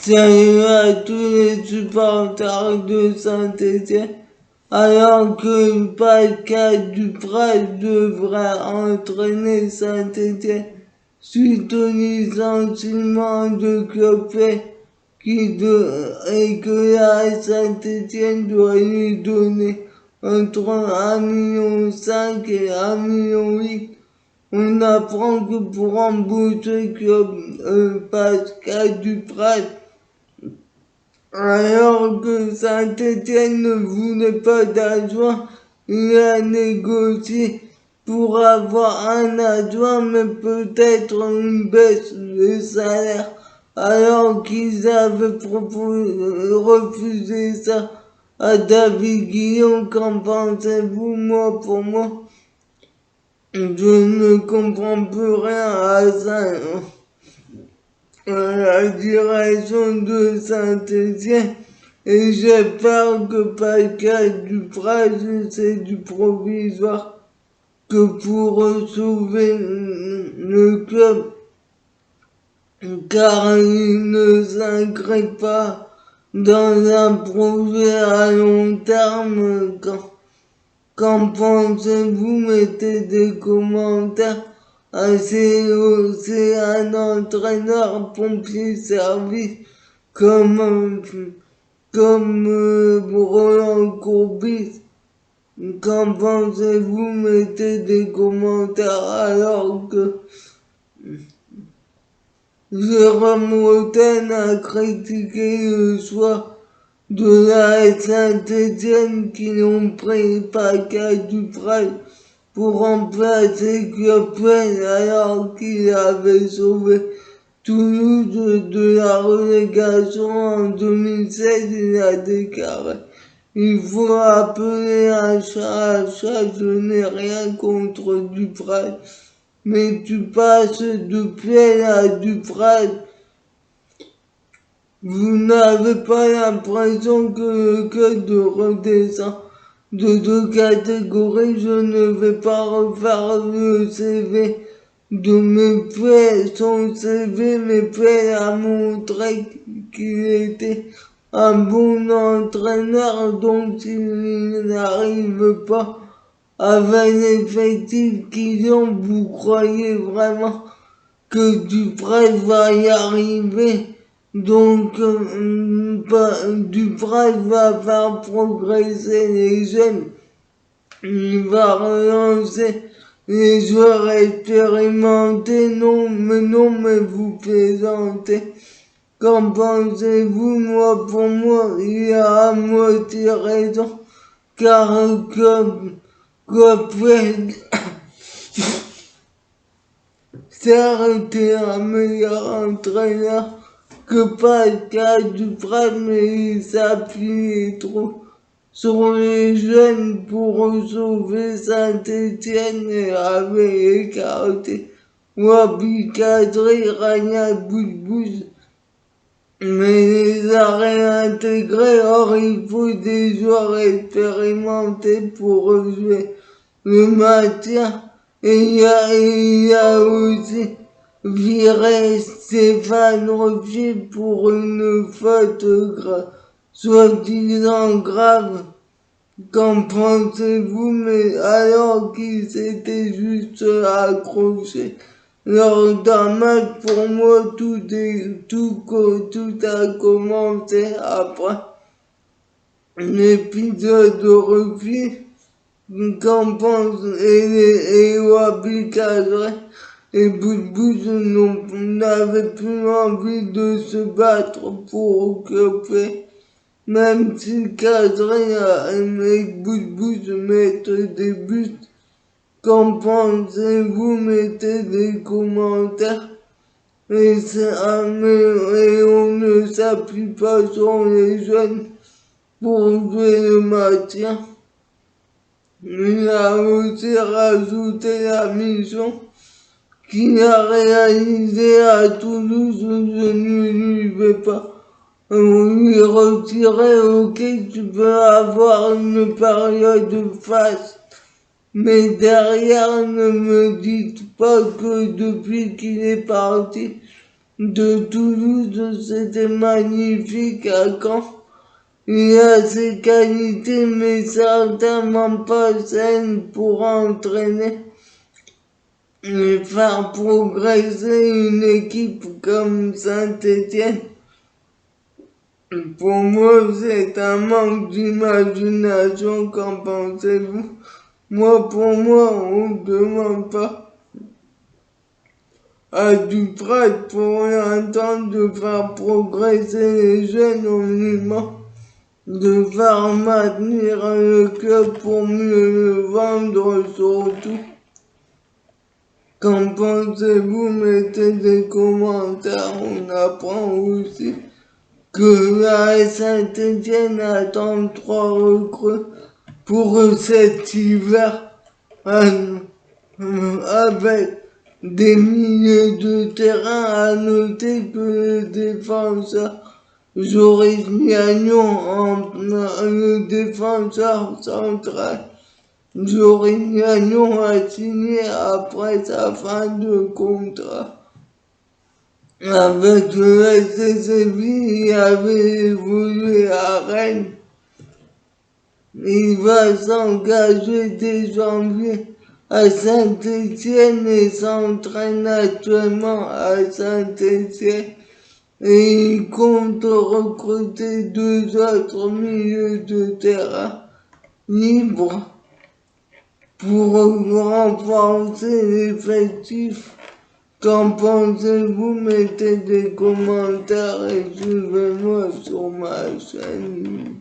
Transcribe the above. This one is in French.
Salut à tous les supporters de Saint-Étienne. Alors que Pascal Dupraz devrait entraîner Saint-Étienne suite au licenciement de Clopet et que la Saint-Étienne doit lui donner entre 1,5 million et 1,8 million. On apprend que pour embaucher Pascal Dupraz, alors que Saint-Étienne ne voulait pas d'adjoint, il a négocié pour avoir un adjoint, mais peut-être une baisse de salaire, alors qu'ils avaient refusé ça à David Guillon. Qu'en pensez-vous? Moi, pour moi, je ne comprends plus rien à ça. La direction de Saint-Étienne et j'ai peur que Pascal Dupraz, c'est du provisoire, que pour sauver le club, car il ne s'inscrit pas dans un projet à long terme. Qu'en pensez-vous? Mettez des commentaires. C'est un entraîneur pompier service comme Roland Courbis. Qu'en pensez-vous? Mettez des commentaires alors que Jérôme Rotten a critiqué le choix de la Saint-Étienne qui ont pris Pascal Dupraz pour remplacer Clopet alors qu'il avait sauvé Toulouse de la relégation en 2016. Il a déclaré: il faut appeler un chat, je n'ai rien contre Dupraz, mais tu passes de Plel à Dupraz. Vous n'avez pas l'impression que le code redescend de 2 catégories? Je ne vais pas refaire le CV de Meplel. Son CV, Meplel a montré qu'il était un bon entraîneur, donc s'il n'arrive pas avec l'effectif qu'ils ont, vous croyez vraiment que Dupraz va y arriver? Donc, Dupraz va faire progresser les jeunes. Il va relancer les joueurs expérimentés. Non, mais vous plaisantez. Qu'en pensez-vous? Moi, pour moi, il a à moitié raison. Car Clopet, certes, est un meilleur entraîneur que Pascal Dupraz, mais il s'appuie trop sur les jeunes pour sauver Saint-Étienne et avait écarté Wabi Kadri, Rania Boudbouz, mais les a réintégrés. Or, il faut des joueurs expérimentés pour jouer le maintien. Et il y a aussi viré Stéphane Roffier pour une faute soi-disant grave. Qu'en pensez-vous? Mais alors qu'il s'était juste accroché lors d'un match, pour moi, tout a commencé après l'épisode de Ruffier. Qu'en pense et Wabi Kadri et Boudbouz n'avaient plus envie de se battre pour Clopet, même si Kadri et Boudbouz mettent des buts. Qu'en pensez-vous? Mettez des commentaires. Et on ne s'appuie pas sur les jeunes pour jouer le maintien. Il a aussi rajouté la mission qu'il a réalisée à Toulouse. Je ne lui vais pas lui retirer. Ok, tu peux avoir une période faste, mais derrière, ne me dites pas que depuis qu'il est parti, de Toulouse, c'était magnifique à Caen. Il a ses qualités, mais certainement pas saines pour entraîner et faire progresser une équipe comme Saint-Étienne. Pour moi, c'est un manque d'imagination, qu'en pensez-vous? Pour moi, on ne demande pas à Duprat pour entendre de faire progresser les jeunes, on lui demande de faire maintenir le club pour mieux le vendre surtout. Qu'en pensez-vous? Mettez des commentaires, on apprend aussi que la Saint-Étienne attend 3 recrues pour cet hiver avec des milieux de terrain. À noter que le défenseur Joris Gagnon, le défenseur central Joris Gagnon a signé après sa fin de contrat avec le FC Séville. Il avait évolué à Rennes. Il va s'engager dès janvier à Saint-Étienne et s'entraîne actuellement à Saint-Étienne. Et il compte recruter 2 autres milieux de terrain libres pour renforcer l'effectif. Qu'en pensez-vous? Mettez des commentaires et suivez-moi sur ma chaîne.